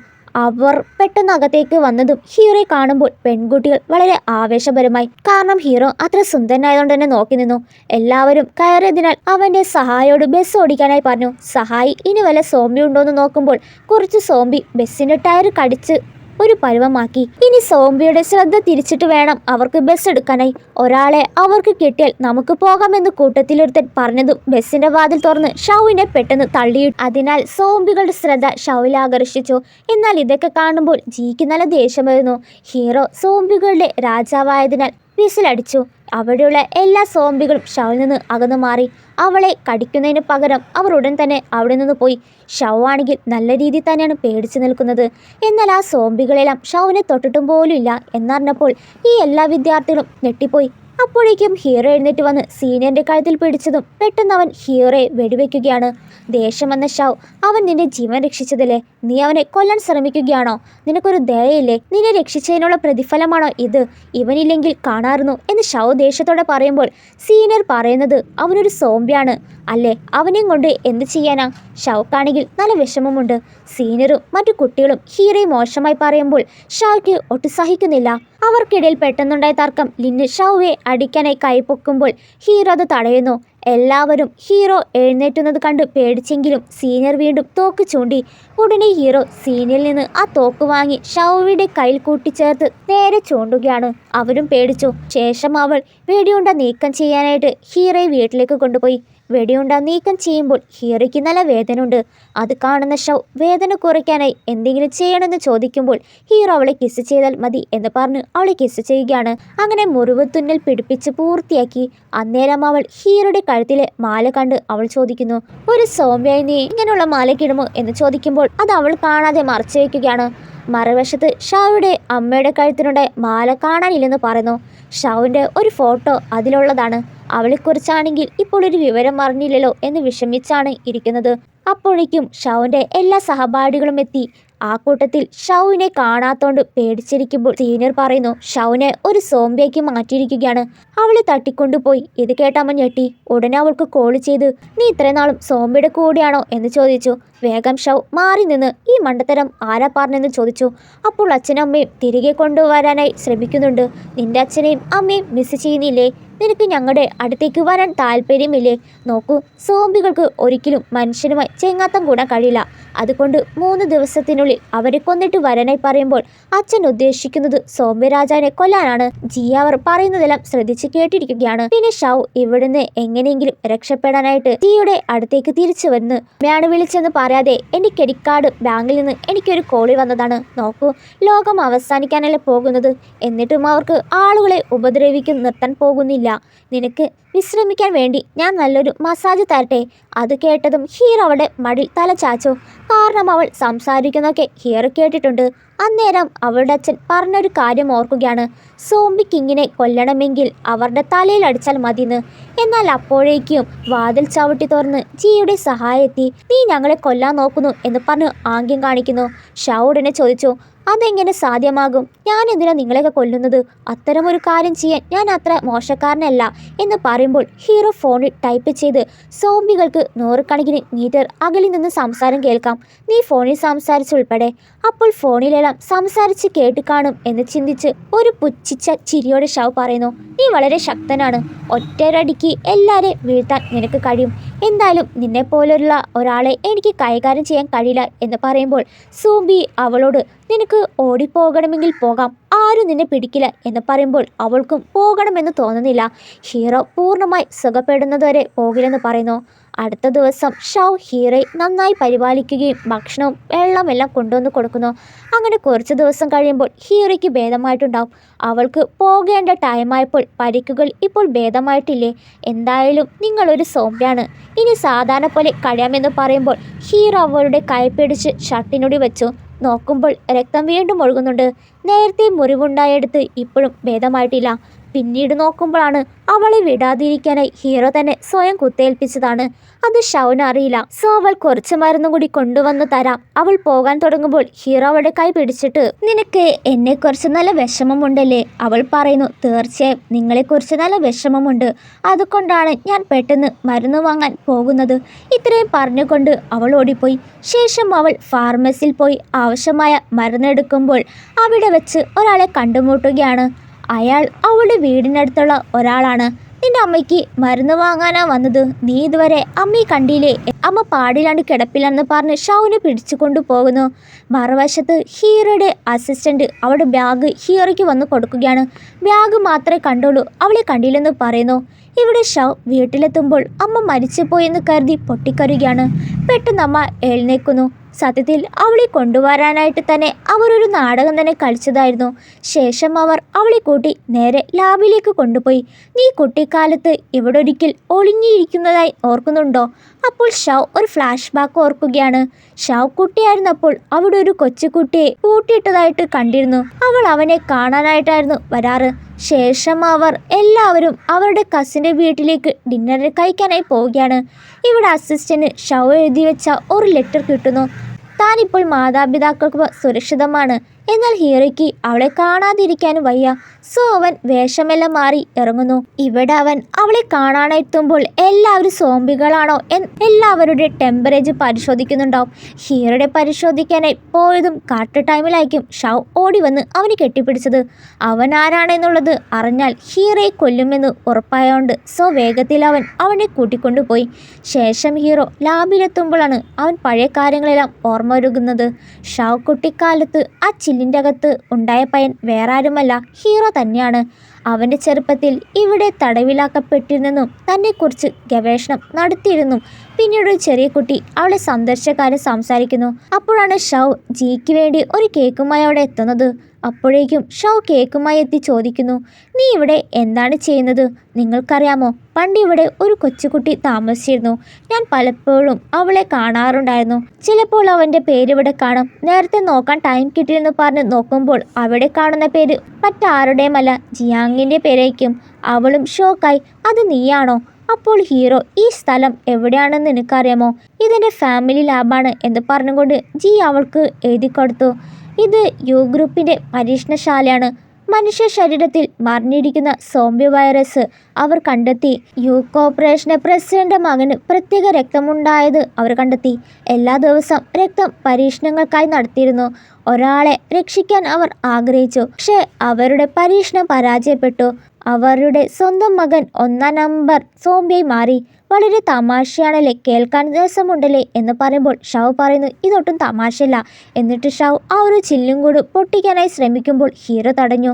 അവർ പെട്ടെന്ന് അകത്തേക്ക് വന്നതും ഹീറോയെ കാണുമ്പോൾ പെൺകുട്ടികൾ വളരെ ആവേശപരമായി. കാരണം ഹീറോ അത്ര സുന്ദരനായതുകൊണ്ട് തന്നെ നോക്കി നിന്നു. എല്ലാവരും കയറിയതിനാൽ അവൻ്റെ സഹായിയോട് ബസ് ഓടിക്കാനായി പറഞ്ഞു. സഹായി ഇനി വല്ല സോംബി ഉണ്ടോയെന്ന് നോക്കുമ്പോൾ കുറച്ച് സോംബി ബസ്സിൻ്റെ ടയർ കടിച്ച് ഒരു പരുവമാക്കി. ഇനി സോംബിയുടെ ശ്രദ്ധ തിരിച്ചിട്ട് വേണം അവർക്ക് ബസ് എടുക്കാനായി. ഒരാളെ അവർക്ക് കിട്ടിയാൽ നമുക്ക് പോകാമെന്ന് കൂട്ടത്തിലൊരുത്തൻ പറഞ്ഞതും ബസ്സിന്റെ വാതിൽ തുറന്ന് ഷൗവിനെ പെട്ടെന്ന് തള്ളിയിട്ടു. അതിനാൽ സോംബികളുടെ ശ്രദ്ധ ഷൗവിൽ ആകർഷിച്ചു. എന്നാൽ ഇതൊക്കെ കാണുമ്പോൾ ജിക്ക് നല്ല ദേഷ്യം വരുന്നു. ഹീറോ സോംബികളുടെ രാജാവായതിനാൽ വിസിലടിച്ചു. അവിടെയുള്ള എല്ലാ സോംബികളും ഷൗവിൽ നിന്ന് അകന്നു മാറി. അവളെ കടിക്കുന്നതിന് പകരം അവർ ഉടൻ തന്നെ അവിടെ നിന്ന് പോയി. ഷൗ ആണെങ്കിൽ നല്ല രീതിയിൽ തന്നെയാണ് പേടിച്ചു നിൽക്കുന്നത്. എന്നാൽ ആ സോംബികളെല്ലാം ഷൗവിനെ തൊട്ടിട്ടും പോലും ഇല്ല എന്നറിഞ്ഞപ്പോൾ ഈ എല്ലാ വിദ്യാർത്ഥികളും ഞെട്ടിപ്പോയി. അപ്പോഴേക്കും ഹീറോ എഴുന്നേറ്റ് വന്ന് സീനിയറിൻ്റെ കഴുത്തിൽ പിടിച്ചതും പെട്ടെന്ന് അവൻ ഹീറോയെ വെടിവെക്കുകയാണ്. ദേഷ്യം വന്ന ഷൗ, അവൻ നിന്റെ ജീവൻ രക്ഷിച്ചതല്ലേ, നീ അവനെ കൊല്ലാൻ ശ്രമിക്കുകയാണോ? നിനക്കൊരു ദയയില്ലേ? നിന്നെ രക്ഷിച്ചതിനുള്ള പ്രതിഫലമാണോ ഇത്? ഇവനില്ലെങ്കിൽ കാണാറുന്നു എന്ന് ഷൗ ദേഷ്യത്തോടെ പറയുമ്പോൾ സീനിയർ പറയുന്നത് അവനൊരു സോംബിയാണ് അല്ലേ, അവനെയും കൊണ്ട് എന്ത് ചെയ്യാനാ? ഷൗക്കാണെങ്കിൽ നല്ല വിഷമമുണ്ട്. സീനിയറും മറ്റു കുട്ടികളും ഹീറോയെ മോശമായി പറയുമ്പോൾ ഷൗക്ക് ഒട്ടും സഹിക്കുന്നില്ല. അവർക്കിടയിൽ പെട്ടെന്നുണ്ടായ തർക്കം ലിന്ന് ഷൗവെ അടിക്കാനായി കൈപ്പൊക്കുമ്പോൾ ഹീറോ അത് തടയുന്നു. എല്ലാവരും ഹീറോ എഴുന്നേറ്റുന്നത് കണ്ട് പേടിച്ചെങ്കിലും സീനിയർ വീണ്ടും തോക്ക് ചൂണ്ടി. ഉടനെ ഹീറോ സീനിയറിൽ നിന്ന് ആ തോക്ക് വാങ്ങി ഷൗവിയുടെ കയ്യിൽ കൂട്ടിച്ചേർത്ത് നേരെ ചൂണ്ടുകയാണ്. അവരും പേടിച്ചു. ശേഷം അവൾ വെടിയുണ്ട നീക്കം ചെയ്യാനായിട്ട് ഹീറോയെ വീട്ടിലേക്ക് കൊണ്ടുപോയി. വെടിയുണ്ട നീക്കം ചെയ്യുമ്പോൾ ഹീറോയ്ക്ക് നല്ല വേദനയുണ്ട്. അത് കാണുന്ന ഷൗ വേദന കുറയ്ക്കാനായി എന്തെങ്കിലും ചെയ്യണമെന്ന് ചോദിക്കുമ്പോൾ ഹീറോ അവളെ കിസ് ചെയ്താൽ മതി എന്ന് പറഞ്ഞ് അവളെ കിസ് ചെയ്യുകയാണ്. അങ്ങനെ മുറിവ് തുന്നൽ പിടിപ്പിച്ച് പൂർത്തിയാക്കി. അന്നേരം അവൾ ഹീറോയുടെ കഴുത്തിലെ മാല കണ്ട് അവൾ ചോദിക്കുന്നു, ഒരു സോംബിയായി നീ ഇങ്ങനെയുള്ള മാലക്കിടുമോ എന്ന് ചോദിക്കുമ്പോൾ അത് അവൾ കാണാതെ മറച്ചു വയ്ക്കുകയാണ്. മറുവശത്ത് ഷാവുടെ അമ്മയുടെ കഴുത്തിനുണ്ടായ മാല കാണാനില്ലെന്ന് പറയുന്നു. ഷാവുവിൻ്റെ ഒരു ഫോട്ടോ അതിലുള്ളതാണ്. അവളെക്കുറിച്ചാണെങ്കിൽ ഇപ്പോൾ ഒരു വിവരം അറിഞ്ഞില്ലല്ലോ എന്ന് വിഷമിച്ചാണ് ഇരിക്കുന്നത്. അപ്പോഴേക്കും ഷാവുവിൻ്റെ എല്ലാ സഹപാഠികളും എത്തി. ആ കൂട്ടത്തിൽ ഷാവുവിനെ കാണാത്തോണ്ട് പേടിച്ചിരിക്കുമ്പോൾ സീനിയർ പറയുന്നു ഷാവുവിനെ ഒരു സോംബിയാക്കി മാറ്റിയിരിക്കുകയാണ്. അവളെ തട്ടിക്കൊണ്ടുപോയി. ഇത് കേട്ട അമ്മ ഞെട്ടി. ഉടനെ അവൾക്ക് കോൾ ചെയ്ത് നീ ഇത്രയും നാളും സോംബിയുടെ കൂടെയാണോ എന്ന് ചോദിച്ചു. വേഗം ഷാവ് മാറി നിന്ന് ഈ മണ്ടത്തരം ആരാ പറഞ്ഞെന്ന് ചോദിച്ചു. അപ്പോൾ അച്ഛനും അമ്മയും തിരികെ കൊണ്ടുവരാനായി ശ്രമിക്കുന്നുണ്ട്. നിന്റെ അച്ഛനെയും അമ്മയും മിസ് ചെയ്യുന്നില്ലേ? നിനക്ക് ഞങ്ങളുടെ അടുത്തേക്ക് വരാൻ താല്പര്യമില്ലേ? നോക്കൂ, സോംബികൾക്ക് ഒരിക്കലും മനുഷ്യനുമായി ചെങ്ങാത്തം കൂടാൻ കഴിയില്ല. അതുകൊണ്ട് 3 ദിവസത്തിനുള്ളിൽ അവരെ കൊന്നിട്ട് വരാനായി പറയുമ്പോൾ അച്ഛൻ ഉദ്ദേശിക്കുന്നത് സോംബി രാജാവിനെ കൊല്ലാനാണ്. ജിയ അവർ പറയുന്നതെല്ലാം ശ്രദ്ധിച്ച് കേട്ടിരിക്കുകയാണ്. പിന്നെ ഷാവ് ഇവിടുന്ന് എങ്ങനെയെങ്കിലും രക്ഷപ്പെടാനായിട്ട് ജിയുടെ അടുത്തേക്ക് തിരിച്ചു വന്ന് മ്യാണ് വിളിച്ചെന്ന് പറയാതെ എൻ്റെ ക്രെഡിറ്റ് കാർഡ് ബാങ്കിൽ നിന്ന് എനിക്കൊരു കോളി വന്നതാണ്. നോക്കൂ, ലോകം അവസാനിക്കാനല്ലേ പോകുന്നത്. എന്നിട്ടും അവർക്ക് ആളുകളെ ഉപദ്രവിക്കും നിർത്താൻ പോകുന്നില്ല. നിനക്ക് വിശ്രമിക്കാൻ വേണ്ടി ഞാൻ നല്ലൊരു മസാജ് തരട്ടെ? അത് കേട്ടതും ഹീറോ അവളുടെ മടിൽ തല ചാച്ചു. കാരണം അവൾ സംസാരിക്കുന്നതൊക്കെ ഹീറോ കേട്ടിട്ടുണ്ട്. അന്നേരം അവളുടെ അച്ഛൻ പറഞ്ഞൊരു കാര്യം ഓർക്കുകയാണ്. സോംബി കിങ്ങിനെ കൊല്ലണമെങ്കിൽ അവരുടെ തലയിൽ അടിച്ചാൽ മതിന്ന്. എന്നാൽ അപ്പോഴേക്കും വാതിൽ ചവിട്ടി തുറന്ന് ജിയുടെ സഹായം എത്തി. നീ ഞങ്ങളെ കൊല്ലാൻ നോക്കുന്നു എന്ന് പറഞ്ഞ് ആംഗ്യം കാണിക്കുന്നു. ഷാ ഉടനെ ചോദിച്ചു അതെങ്ങനെ സാധ്യമാകും? ഞാൻ എന്തിനാ നിങ്ങളെയൊക്കെ കൊല്ലുന്നത്? അത്തരമൊരു കാര്യം ചെയ്യാൻ ഞാൻ അത്ര മോശക്കാരനല്ല എന്ന് പറയുമ്പോൾ ഹീറോ ഫോണിൽ ടൈപ്പ് ചെയ്ത് സോംബികൾക്ക് 100 കണക്കിന് മീറ്റർ അകലിൽ നിന്ന് സംസാരം കേൾക്കാം. നീ ഫോണിൽ സംസാരിച്ചുൾപ്പെടെ. അപ്പോൾ ഫോണിലെല്ലാം സംസാരിച്ച് കേട്ട് കാണും എന്ന് ചിന്തിച്ച് ഒരു പുച്ഛിച്ച ചിരിയോടെ ഷാവ് പറയുന്നു നീ വളരെ ശക്തനാണ്. ഒറ്റയടിക്ക് എല്ലാവരെയും വീഴ്ത്താൻ നിനക്ക് കഴിയും. എന്തായാലും നിന്നെപ്പോലുള്ള ഒരാളെ എനിക്ക് കൈകാര്യം ചെയ്യാൻ കഴിയില്ല എന്ന് പറയുമ്പോൾ സോംബി അവളോട് നിനക്ക് ഓടിപ്പോകണമെങ്കിൽ പോകാം, ആരും നിന്നെ പിടിക്കില്ല എന്ന് പറയുമ്പോൾ അവൾക്കും പോകണമെന്ന് തോന്നുന്നില്ല. ഹീറോ പൂർണ്ണമായി സുഖപ്പെടുന്നതുവരെ പോകില്ലെന്ന് പറയുന്നു. അടുത്ത ദിവസം ഷാവ് ഹീറോയെ നന്നായി പരിപാലിക്കുകയും ഭക്ഷണവും വെള്ളമെല്ലാം കൊണ്ടുവന്ന് കൊടുക്കുന്നു. അങ്ങനെ കുറച്ച് ദിവസം കഴിയുമ്പോൾ ഹീറോയ്ക്ക് ഭേദമായിട്ടുണ്ടാവും. അവൾക്ക് പോകേണ്ട ടൈമായപ്പോൾ പരിക്കുകൾ ഇപ്പോൾ ഭേദമായിട്ടില്ലേ? എന്തായാലും നിങ്ങളൊരു സോംബിയാണ്, ഇനി സാധാരണ പോലെ കഴിയാമെന്ന് പറയുമ്പോൾ ഹീറോ അവളുടെ കൈ പിടിച്ച് ഷർട്ടിനുടി വെച്ചു. നോക്കുമ്പോൾ രക്തം വീണ്ടും ഒഴുകുന്നുണ്ട്. നേരത്തെ മുറിവുണ്ടായെടുത്ത് ഇപ്പോഴും ഭേദമായിട്ടില്ല. പിന്നീട് നോക്കുമ്പോഴാണ് അവളെ വിടാതിരിക്കാനായി ഹീറോ തന്നെ സ്വയം കുത്തേൽപ്പിച്ചതാണ്. അത് ഷൗന് അറിയില്ല. സോ അവൾ കുറച്ച് മരുന്നും കൂടി കൊണ്ടുവന്ന് തരാം. അവൾ പോകാൻ തുടങ്ങുമ്പോൾ ഹീറോ അവളുടെ കൈ പിടിച്ചിട്ട് നിനക്ക് എന്നെക്കുറിച്ച് നല്ല വിഷമമുണ്ടല്ലേ? അവൾ പറയുന്നു തീർച്ചയായും നിങ്ങളെക്കുറിച്ച് നല്ല വിഷമമുണ്ട്, അതുകൊണ്ടാണ് ഞാൻ പെട്ടെന്ന് മരുന്ന് വാങ്ങാൻ പോകുന്നത്. ഇത്രയും പറഞ്ഞുകൊണ്ട് അവൾ ഓടിപ്പോയി. ശേഷം അവൾ ഫാർമസിയിൽ പോയി ആവശ്യമായ മരുന്നെടുക്കുമ്പോൾ അവിടെ വെച്ച് ഒരാളെ കണ്ടുമുട്ടുകയാണ്. അയാൾ അവളുടെ വീടിനടുത്തുള്ള ഒരാളാണ്. നിന്റെ അമ്മയ്ക്ക് മരുന്ന് വാങ്ങാനാ വന്നത്, നീ ഇതുവരെ അമ്മയെ കണ്ടില്ലേ? അമ്മ പാടിലാണ്ട് കിടപ്പില്ലെന്ന് പറഞ്ഞ് ഷൗനെ പിടിച്ചു കൊണ്ടുപോകുന്നു. മറുവശത്ത് ഹീറോയുടെ അസിസ്റ്റന്റ് അവളുടെ ബാഗ് ഹീറോയ്ക്ക് വന്ന് കൊടുക്കുകയാണ്. ബാഗ് മാത്രമേ കണ്ടുള്ളൂ, അവളെ കണ്ടില്ലെന്ന് പറയുന്നു. ഇവിടെ ഷൗ വീട്ടിലെത്തുമ്പോൾ അമ്മ മരിച്ചുപോയെന്ന് കരുതി പൊട്ടിക്കരുകയാണ്. പെട്ടെന്ന് അമ്മ എഴുന്നേക്കുന്നു. സത്യത്തിൽ അവളെ കൊണ്ടുവരാനായിട്ട് തന്നെ അവർ ഒരു നാടകം തന്നെ കളിച്ചതായിരുന്നു. ശേഷം അവർ അവളെ കൂട്ടി നേരെ ലാബിലേക്ക് കൊണ്ടുപോയി. നീ കുട്ടിക്കാലത്ത് ഇവിടെ ഒരിക്കൽ ഒളിഞ്ഞിരിക്കുന്നതായി ഓർക്കുന്നുണ്ടോ? അപ്പോൾ ഷാവ് ഒരു ഫ്ലാഷ് ബാക്ക് ഓർക്കുകയാണ്. ഷാവ് കുട്ടിയായിരുന്നപ്പോൾ അവിടെ ഒരു കൊച്ചുകുട്ടിയെ പൂട്ടിയിട്ടതായിട്ട് കണ്ടിരുന്നു. അവൾ അവനെ കാണാനായിട്ടായിരുന്നു വരാറ്. ശേഷം അവർ എല്ലാവരും അവരുടെ കസിൻ്റെ വീട്ടിലേക്ക് ഡിന്നറിന് കഴിക്കാനായി പോവുകയാണ്. ഇവിടെ അസിസ്റ്റന്റ് ഷാവ് എഴുതി വെച്ച ഒരു ലെറ്റർ കിട്ടുന്നു. താനിപ്പോൾ മാതാപിതാക്കൾക്ക് സുരക്ഷിതമാണ്. എന്നാൽ ഹീറോയ്ക്ക് അവളെ കാണാതിരിക്കാനും വയ്യ. സോ അവൻ വേഷമെല്ലാം മാറി ഇറങ്ങുന്നു. ഇവിടെ അവൻ അവളെ കാണാനെത്തുമ്പോൾ എല്ലാവരും സോംബികളാണോ എല്ലാവരുടെ ടെമ്പറേച്ചർ പരിശോധിക്കുന്നുണ്ടാവും. ഹീറോയുടെ പരിശോധിക്കാനായി പോയതും കറക്റ്റ് ടൈമിലായിരിക്കും ഷാവ് ഓടി വന്ന് അവനെ കെട്ടിപ്പിടിച്ചത്. അവൻ ആരാണെന്നുള്ളത് അറിഞ്ഞാൽ ഹീറോയെ കൊല്ലുമെന്ന് ഉറപ്പായോണ്ട് സോ വേഗത്തിൽ അവൻ അവനെ കൂട്ടിക്കൊണ്ടുപോയി. ശേഷം ഹീറോ ലാബിലെത്തുമ്പോഴാണ് അവൻ പഴയ കാര്യങ്ങളെല്ലാം ഓർമ്മ വരുന്നത്. ഷാവ് കുട്ടിക്കാലത്ത് ആ ചില്ലിൻ്റെ അകത്ത് ഉണ്ടായ പയ്യൻ വേറെ ആരുമല്ല, ഹീറോ തന്നെയാണ്. അവൻ്റെ ചെറുപ്പത്തിൽ ഇവിടെ തടവിലാക്കപ്പെട്ടിരുന്നെന്നും തന്നെക്കുറിച്ച് ഗവേഷണം നടത്തിയിരുന്നു. പിന്നീട് ഒരു ചെറിയ കുട്ടി അവളെ സന്ദർശിച്ച കാര്യം സംസാരിക്കുന്നു. അപ്പോഴാണ് ഷൗ ജിക്ക് വേണ്ടി ഒരു കേക്കുമായി അവിടെ എത്തുന്നത്. അപ്പോഴേക്കും ഷൗ കേക്കുമായി എത്തി ചോദിക്കുന്നു, നീ ഇവിടെ എന്താണ് ചെയ്യുന്നത്? നിങ്ങൾക്കറിയാമോ, പണ്ട് ഇവിടെ ഒരു കൊച്ചുകുട്ടി താമസിച്ചിരുന്നു. ഞാൻ പലപ്പോഴും അവളെ കാണാറുണ്ടായിരുന്നു. ചിലപ്പോൾ അവൻ്റെ പേരിവിടെ കാണും. നേരത്തെ നോക്കാൻ ടൈം കിട്ടില്ലെന്ന് പറഞ്ഞ് നോക്കുമ്പോൾ അവിടെ കാണുന്ന പേര് മറ്റാരുടെയുമല്ല, ജിയാങ്ങിൻ്റെ പേരായിരിക്കും. അവളും ഷോക്കായി, അത് നീയാണോ? അപ്പോൾ ഹീറോ, ഈ സ്ഥലം എവിടെയാണെന്ന് നിനക്കറിയാമോ? ഇതെൻ്റെ ഫാമിലി ലാബാണ് എന്ന് പറഞ്ഞുകൊണ്ട് ജി അവൾക്ക് എഴുതി കൊടുത്തു. ഇത് യു ഗ്രൂപ്പിൻ്റെ പരീക്ഷണശാലയാണ്. മനുഷ്യ ശരീരത്തിൽ മറിഞ്ഞിരിക്കുന്ന സോംബി വൈറസ് അവർ കണ്ടെത്തി. യു കോർപ്പറേഷന്റെ പ്രസിഡന്റ് മകന് പ്രത്യേക രക്തമുണ്ടായത് അവർ കണ്ടെത്തി. എല്ലാ ദിവസവും രക്തം പരീക്ഷണങ്ങൾക്കായി നടത്തിയിരുന്നു. ഒരാളെ രക്ഷിക്കാൻ അവർ ആഗ്രഹിച്ചു. പക്ഷേ അവരുടെ പരീക്ഷണം പരാജയപ്പെട്ടു. അവരുടെ സ്വന്തം മകൻ 1-ാം നമ്പർ സോംബിയായി മാറി. വളരെ തമാശയാണല്ലേ, കേൾക്കാൻ രസമുണ്ടല്ലേ എന്ന് പറയുമ്പോൾ ഷൗ പറയുന്നു, ഇതൊട്ടും തമാശയല്ല. എന്നിട്ട് ഷൗ ആ ഒരു ചില്ലും കൂടി പൊട്ടിക്കാനായി ശ്രമിക്കുമ്പോൾ ഹീറോ തടഞ്ഞു.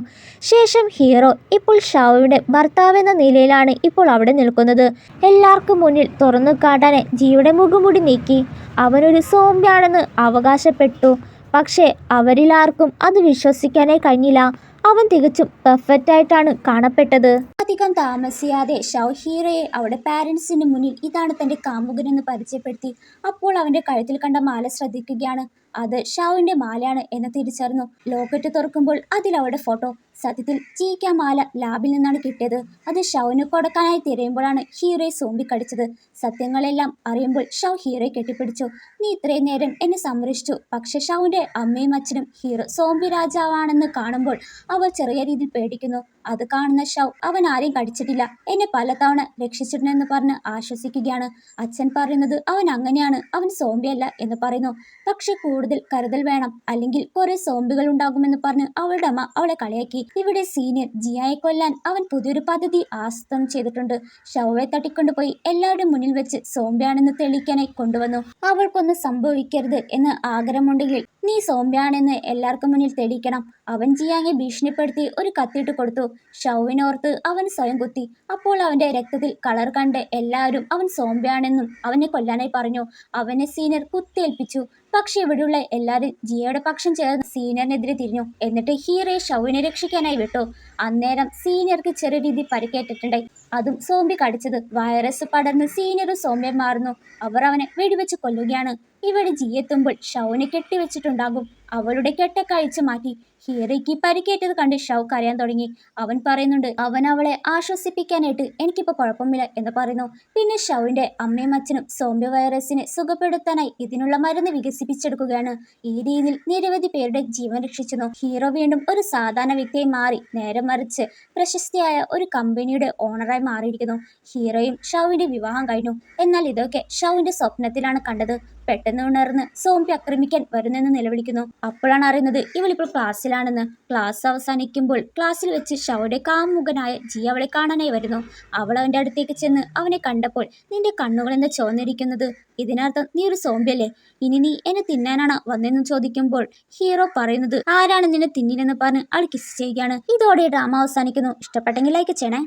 ശേഷം ഹീറോ ഇപ്പോൾ ഷൗവിൻ്റെ ഭർത്താവെന്ന നിലയിലാണ് ഇപ്പോൾ അവിടെ നിൽക്കുന്നത്. എല്ലാവർക്കും മുന്നിൽ തുറന്നു കാട്ടാൻ ജിയുടെ മുഖംമൂടി നീക്കി. അവനൊരു സോംബിയാണെന്ന് അവകാശപ്പെട്ടു. പക്ഷേ അവരിലാർക്കും അത് വിശ്വസിക്കാനേ കഴിഞ്ഞില്ല. അവൻ തികച്ചും പെർഫെക്റ്റായിട്ടാണ് കാണപ്പെട്ടത്. അധികം താമസിയാതെ ഷൗ ഹീറോയെ അവിടെ പാരൻസിന് മുന്നിൽ ഇതാണ് തൻ്റെ കാമുകനെന്ന് പരിചയപ്പെടുത്തി. അപ്പോൾ അവൻ്റെ കഴുത്തിൽ കണ്ട മാല ശ്രദ്ധിക്കുകയാണ്. അത് ഷൗവിൻ്റെ മാലയാണ് എന്ന് തിരിച്ചറിഞ്ഞു. ലോക്കറ്റ് തുറക്കുമ്പോൾ അതിലവിടെ ഫോട്ടോ. സത്യത്തിൽ ജിക്ക് ആ മാല ലാബിൽ നിന്നാണ് കിട്ടിയത്. അത് ഷൗവിന് കൊടുക്കാനായി തിരയുമ്പോഴാണ് ഹീറോയെ സോംബി കടിച്ചത്. സത്യങ്ങളെല്ലാം അറിയുമ്പോൾ ഷൗ ഹീറോയെ കെട്ടിപ്പിടിച്ചു. നീ ഇത്രയും നേരം എന്നെ സംരക്ഷിച്ചു. പക്ഷെ ഷൗവിൻ്റെ അമ്മയും അച്ഛനും ഹീറോ സോംബി രാജാവാണെന്ന് കാണുമ്പോൾ അവർ ചെറിയ രീതിയിൽ പേടിക്കുന്നു. അത് കാണുന്ന ഷൗ, അവൻ ആരെയും കടിച്ചിട്ടില്ല, എന്നെ പലതവണ രക്ഷിച്ചിട്ടുണ്ടെന്ന് പറഞ്ഞ് ആശ്വസിക്കുകയാണ്. അച്ഛൻ പറയുന്നത് അവൻ അങ്ങനെയാണ്, അവൻ സോംബിയല്ല എന്ന് പറയുന്നു. പക്ഷെ കൂടുതൽ കരുതൽ വേണം, അല്ലെങ്കിൽ കുറെ സോംബികൾ ഉണ്ടാകുമെന്ന് പറഞ്ഞ് അവളുടെ അമ്മ അവളെ കളിയാക്കി. ഇവിടെ സീനിയർ ജിയായെ കൊല്ലാൻ അവൻ പുതിയൊരു പദ്ധതി ആസൂത്രണം ചെയ്തിട്ടുണ്ട്. ഷൗവെ തട്ടിക്കൊണ്ടുപോയി എല്ലാവരുടെ മുന്നിൽ വെച്ച് സോംബിയാണെന്ന് തെളിയിക്കാനായി കൊണ്ടുവന്നു. അവൾക്കൊന്നും സംഭവിക്കരുത് എന്ന് ആഗ്രഹമുണ്ടെങ്കിൽ നീ സോംബിയാണെന്ന് എല്ലാവർക്കും മുന്നിൽ തെളിയിക്കണം. അവൻ ജിയാങ്ങെ ഭീഷണിപ്പെടുത്തി ഒരു കത്തിയിട്ട് കൊടുത്തു. ഷൗവിനോർത്ത് അവൻ സ്വയം കുത്തി. അപ്പോൾ അവൻ്റെ രക്തത്തിൽ കളർ കണ്ട് എല്ലാവരും അവൻ സോംബിയാണെന്നും അവനെ കൊല്ലാനായി പറഞ്ഞു. അവനെ സീനിയർ കുത്തിയേൽപ്പിച്ചു. പക്ഷെ ഇവിടെയുള്ള എല്ലാവരും ജിയയുടെ പക്ഷം ചേർന്ന് സീനിയറിനെതിരെ തിരിഞ്ഞു. എന്നിട്ട് ഹീറോയെ ഷൗവിനെ രക്ഷിക്കാനായി വിട്ടു. അന്നേരം സീനിയർക്ക് ചെറിയ രീതിയിൽ പരിക്കേറ്റിട്ടുണ്ടായി. അതും സോംബി കടിച്ചത്. വൈറസ് പടർന്ന് സീനിയറും സോംബിയായി മാറുന്നു. അവർ അവനെ വെടിവെച്ച് കൊല്ലുകയാണ്. ഇവിടെ ജിയെത്തുമ്പോൾ ഷൗവിനെ കെട്ടിവെച്ചിട്ടുണ്ടാകും. അവളുടെ കെട്ടൊക്കെ അഴിച്ചു മാറ്റി. ഹീറോയ്ക്ക് പരിക്കേറ്റത് കണ്ട് ഷൗ കരയാൻ തുടങ്ങി. അവൻ പറയുന്നുണ്ട്, അവൻ അവളെ ആശ്വസിപ്പിക്കാനായിട്ട് എനിക്കിപ്പോൾ കുഴപ്പമില്ല എന്ന് പറയുന്നു. പിന്നെ ഷൗവിൻ്റെ അമ്മയും അച്ഛനും സോംബി വൈറസിനെ സുഖപ്പെടുത്താനായി ഇതിനുള്ള മരുന്ന് വികസിപ്പിച്ചെടുക്കുകയാണ്. ഈ രീതിയിൽ നിരവധി പേരുടെ ജീവൻ രക്ഷിച്ചു. ഹീറോ വീണ്ടും ഒരു സാധാരണ വ്യക്തിയായി മാറി നേരെ മറിച്ച് പ്രശസ്തിയായ ഒരു കമ്പനിയുടെ ഓണറായി മാറിയിരിക്കുന്നു. ഹീറോയും ഷൗവിൻ്റെ വിവാഹം കഴിഞ്ഞു. എന്നാൽ ഇതൊക്കെ ഷൗവിൻ്റെ സ്വപ്നത്തിലാണ് കണ്ടത്. പെട്ടെന്ന് ഉണർന്ന് സോംബി ആക്രമിക്കാൻ വരുന്നെന്ന് നിലവിളിക്കുന്നു. അപ്പോഴാണ് അറിയുന്നത് ഇവളിപ്പോൾ ക്ലാസ്സിലാണെന്ന്. ക്ലാസ് അവസാനിക്കുമ്പോൾ ക്ലാസ്സിൽ വെച്ച് ഷൗയുടെ കാമുകനായ ജി അവളെ കാണാനായി വരുന്നു. അവൾ അവൻ്റെ അടുത്തേക്ക് ചെന്ന് അവനെ കണ്ടപ്പോൾ, നിന്റെ കണ്ണുകളെന്ന് ചോന്നിരിക്കുന്നത്, ഇതിനർത്ഥം നീ ഒരു സോംബിയല്ലേ? ഇനി നീ എന്നെ തിന്നാനാണ് വന്നെന്ന് ചോദിക്കുമ്പോൾ ഹീറോ പറയുന്നത്, ആരാണ് നിന്നെ തിന്നിനെന്ന് പറഞ്ഞ് അവൾ കിസ് ചെയ്യുകയാണ്. ഇതോടെ ഡ്രാമ അവസാനിക്കുന്നു. ഇഷ്ടപ്പെട്ടെങ്കിൽ ലൈക്ക് ചെയ്യണേ.